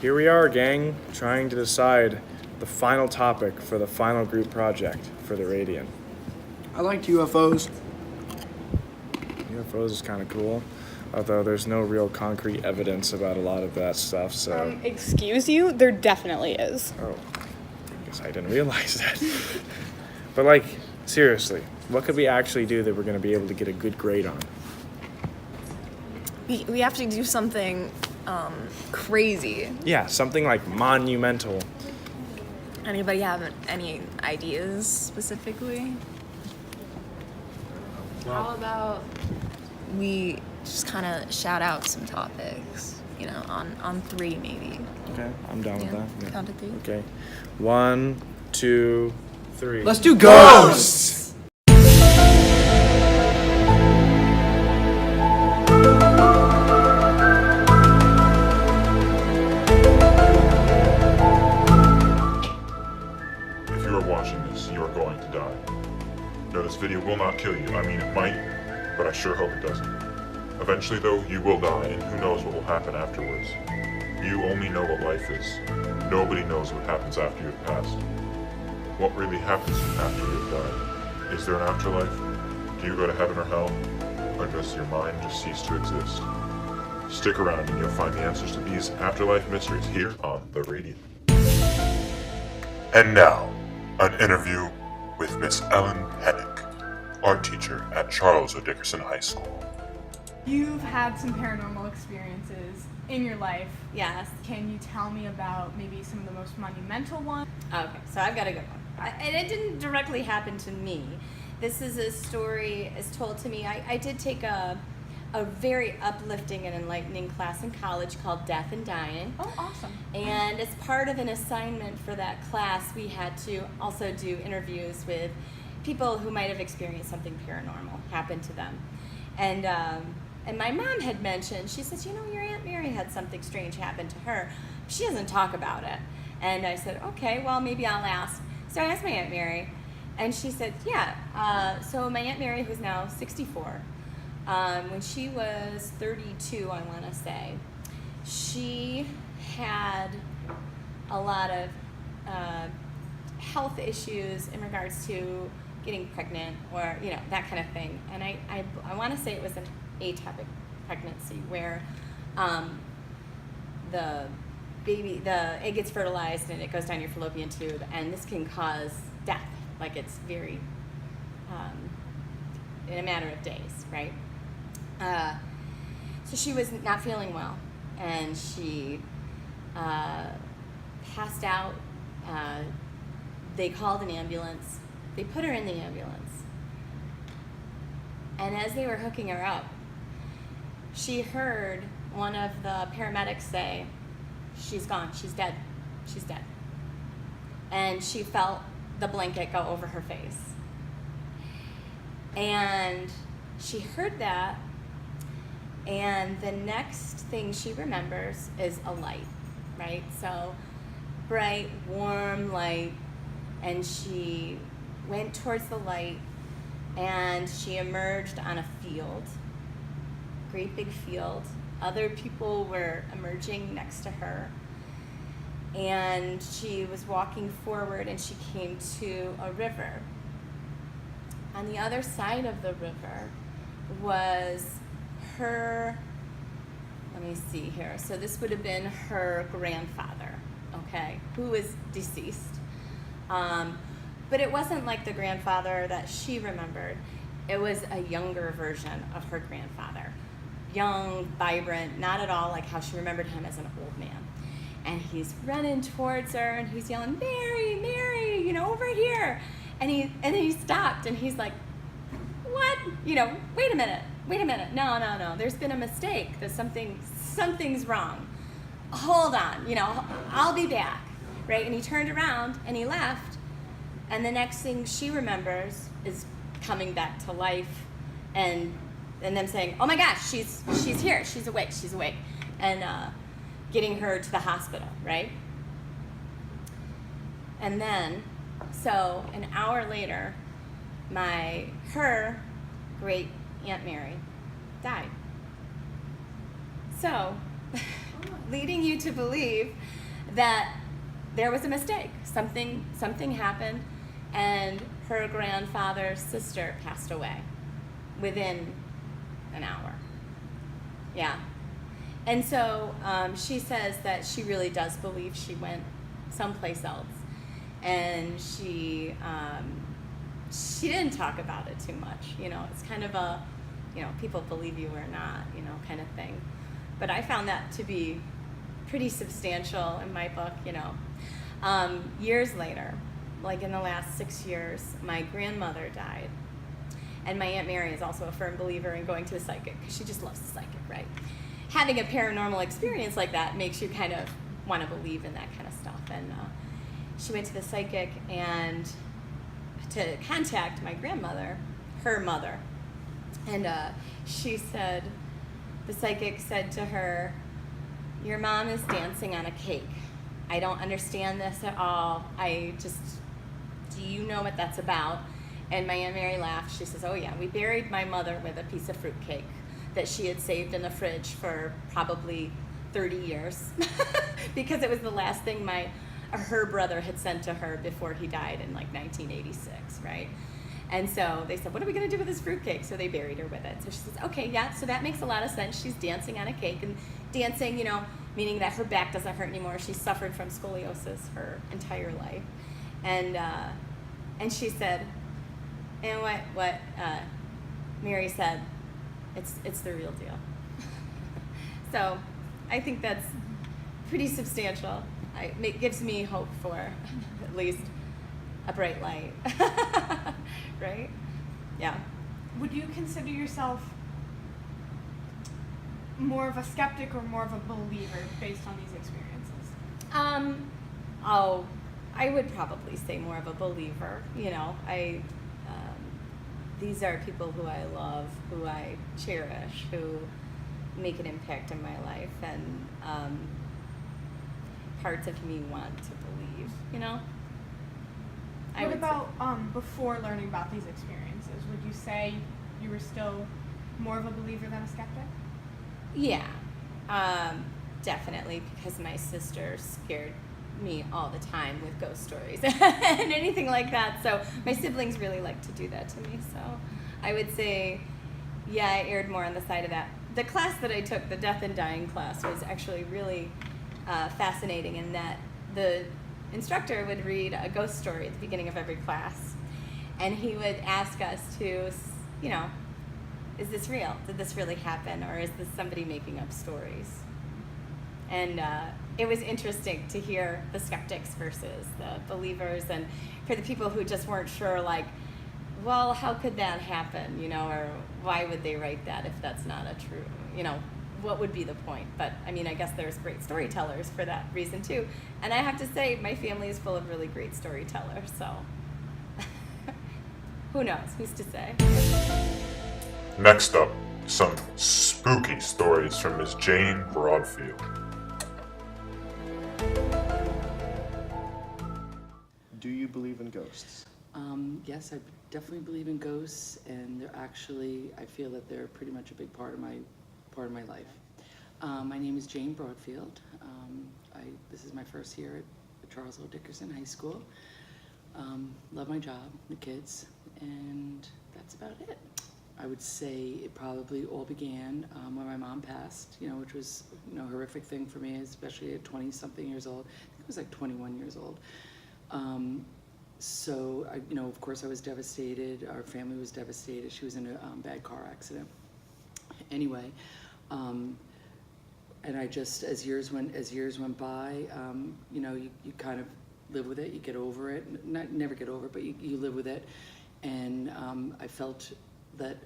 Here we are, gang, trying to decide the final topic for the final group project for the Radian. I liked UFOs. UFOs is kind of cool, although there's no real concrete evidence about a lot of that stuff, so... Excuse you? There definitely is. Oh, I guess I didn't realize that. But, like, seriously, what could we actually do that we're going to be able to get a good grade on? We have to do something crazy. Yeah, something like monumental. Anybody have any ideas specifically? How about we just kind of shout out some topics, you know, on 3 maybe. Okay, I'm down with that. Yeah. Count to 3. Okay. 1, 2, 3. Let's do ghosts! If you are watching this, you are going to die. No, this video will not kill you. I mean, it might, but I sure hope it doesn't. Eventually, though, you will die, and who knows what will happen afterwards. You only know what life is. Nobody knows what happens after you have passed. What really happens after you have died? Is there an afterlife? Do you go to heaven or hell? Or does your mind just cease to exist? Stick around and you'll find the answers to these afterlife mysteries here on The Radian. And now, an interview with Miss Ellen Pennock, art teacher at Charles O. Dickerson High School. You've had some paranormal experiences in your life. Yes. Can you tell me about maybe some of the most monumental ones? Okay, so I've got a good one. And it didn't directly happen to me. This is a story is told to me. I did take a very uplifting and enlightening class in college called Death and Dying. Oh, awesome. And as part of an assignment for that class, we had to also do interviews with people who might have experienced something paranormal happen to them. And my mom had mentioned, she says, you know, your Aunt Mary had something strange happen to her. She doesn't talk about it. And I said, okay, well, maybe I'll ask. So I asked my Aunt Mary, and she said, yeah. So my Aunt Mary, who's now 64, when she was 32, I want to say, she had a lot of health issues in regards to getting pregnant or, you know, that kind of thing. And I want to say it was an atopic pregnancy where the egg gets fertilized and it goes down your fallopian tube, and this can cause death. Like, it's very, in a matter of days, right? So she was not feeling well, and she passed out. They called an ambulance. They put her in the ambulance. And as they were hooking her up, she heard one of the paramedics say, she's gone, she's dead, she's dead. And she felt the blanket go over her face. And she heard that, and the next thing she remembers is a light, right? So bright, warm light, and she went towards the light, and she emerged on a field, great big field. Other people were emerging next to her, and she was walking forward, and she came to a river. On the other side of the river was her, let me see here, so this would have been her grandfather, okay, who was deceased. But it wasn't like the grandfather that she remembered. It was a younger version of her grandfather. Young, vibrant, not at all like how she remembered him as an old man. And he's running towards her, and he's yelling, Mary, Mary, you know, over here. And then he stopped, and he's like, what? You know, wait a minute. No, there's been a mistake. Something's wrong. Hold on, you know, I'll be back, right? And he turned around, and he left. And the next thing she remembers is coming back to life, and them saying, oh my gosh, she's here, she's awake, and getting her to the hospital, right? And then, so an hour later, her great Aunt Mary died. So, leading you to believe that there was a mistake. Something happened, and her grandfather's sister passed away within an hour. Yeah. And so she says that she really does believe she went someplace else, and she didn't talk about it too much. You know, it's kind of a, you know, people believe you or not, you know, kind of thing. But I found that to be pretty substantial in my book, you know. Years later, like in the last 6 years, my grandmother died. And my Aunt Mary is also a firm believer in going to the psychic, because she just loves the psychic, right? Having a paranormal experience like that makes you kind of want to believe in that kind of stuff. And she went to the psychic and to contact my grandmother, her mother. And she said, the psychic said to her, "Your mom is dancing on a cake. I don't understand this at all. Do you know what that's about?" And my Aunt Mary laughed. She says, "Oh yeah, we buried my mother with a piece of fruitcake that she had saved in the fridge for probably 30 years because it was the last thing her brother had sent to her before he died in like 1986, right? And so they said, "What are we going to do with this fruitcake?" So they buried her with it. So she says, "Okay, yeah, so that makes a lot of sense. She's dancing on a cake," and dancing, you know, meaning that her back doesn't hurt anymore. She suffered from scoliosis her entire life. And she said, and what Mary said, it's the real deal. So I think that's pretty substantial. It gives me hope for at least a bright light. Right? Yeah. Would you consider yourself more of a skeptic or more of a believer based on these experiences? I would probably say more of a believer. You know, these are people who I love, who I cherish, who make an impact in my life, and parts of me want to believe, you know? What about before learning about these experiences? Would you say you were still more of a believer than a skeptic? Yeah, definitely, because my sister scared me all the time with ghost stories and anything like that. So my siblings really like to do that to me. So I would say, yeah, I erred more on the side of that. The class that I took, the death and dying class, was actually really fascinating in that the instructor would read a ghost story at the beginning of every class, and he would ask us to, you know, is this real? Did this really happen? Or is this somebody making up stories? And it was interesting to hear the skeptics versus the believers, and for the people who just weren't sure, like, well, how could that happen, you know, or why would they write that if that's not a true, you know, what would be the point? But I mean, I guess there's great storytellers for that reason too. And I have to say, my family is full of really great storytellers, so who knows, who's to say? Next up, some spooky stories from Miss Jane Broadfield. Do you believe in ghosts? Yes, I definitely believe in ghosts, and they're actually, I feel that they're pretty much a big part of my life. My name is Jane Broadfield. This is my first year at Charles O. Dickerson High School. Love my job, the kids, and that's about it. I would say it probably all began when my mom passed, you know, which was, you know, a horrific thing for me, especially at 20-something years old. I think it was like 21 years old. So, you know, of course I was devastated. Our family was devastated. She was in a bad car accident. Anyway, and I just, as years went by, you know, you kind of live with it. You get over it. Never get over it, but you live with it. And I felt that,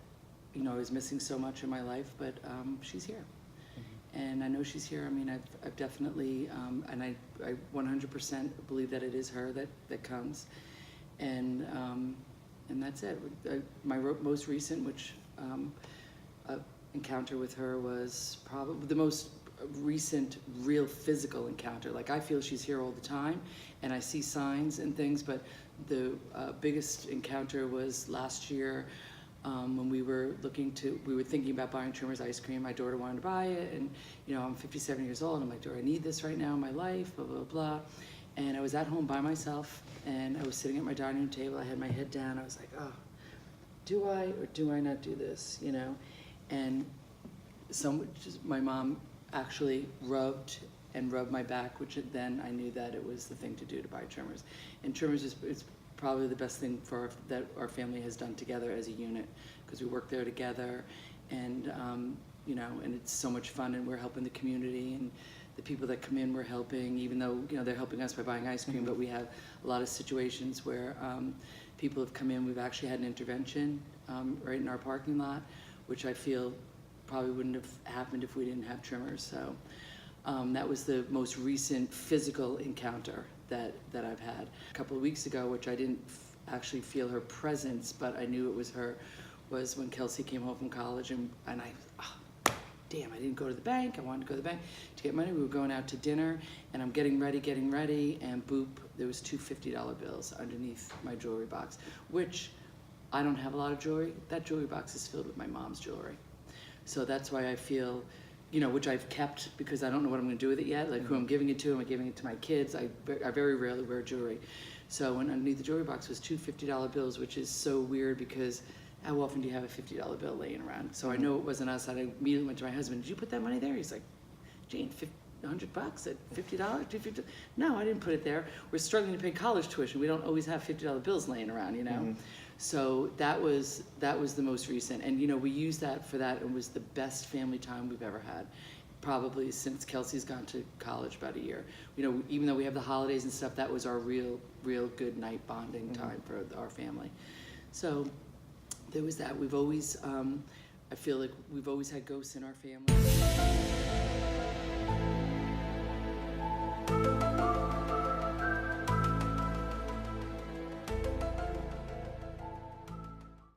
you know, I was missing so much in my life, but she's here. And I know she's here. I mean, I've definitely, and I 100% believe that it is her that comes. And that's it. My most recent, which encounter with her was probably the most recent real physical encounter. Like, I feel she's here all the time, and I see signs and things, but the biggest encounter was last year. When we were thinking about buying Trumansburg ice cream. My daughter wanted to buy it, and I'm 57 years old. And I'm like, do I need this right now in my life? Blah blah blah. And I was at home by myself, and I was sitting at my dining room table. I had my head down. I was like, oh, do I or do I not do this? And my mom actually rubbed my back, which then I knew that it was the thing to do to buy trimmers. And trimmers is probably the best thing that our family has done together as a unit, because we work there together, and and it's so much fun, and we're helping the community, and the people that come in we're helping, even though they're helping us by buying ice cream. But we have a lot of situations where people have come in. We've actually had an intervention right in our parking lot, which I feel probably wouldn't have happened if we didn't have trimmers. So that was the most recent physical encounter that I've had. A couple of weeks ago, which I didn't actually feel her presence, but I knew it was her, was when Kelsey came home from college, and I, damn, I didn't go to the bank. I wanted to go to the bank to get money. We were going out to dinner, and I'm getting ready, and boop, there was two $50 bills underneath my jewelry box, which I don't have a lot of jewelry. That jewelry box is filled with my mom's jewelry. So that's why I feel, which I've kept, because I don't know what I'm going to do with it yet, like who I'm giving it to. Am I giving it to my kids? I very rarely wear jewelry. So when underneath the jewelry box was two $50 bills, which is so weird, because how often do you have a $50 bill laying around? So I know it wasn't us. I immediately went to my husband, did you put that money there? He's like, Jane, $100 at $50, $250? No, I didn't put it there. We're struggling to pay college tuition. We don't always have $50 bills laying around, So that was the most recent, and we used that for that. It was the best family time we've ever had, probably since Kelsey's gone to college about a year. Even though we have the holidays and stuff, that was our real good night bonding time for our family. So there was that. We've always, I feel like we've always had ghosts in our family.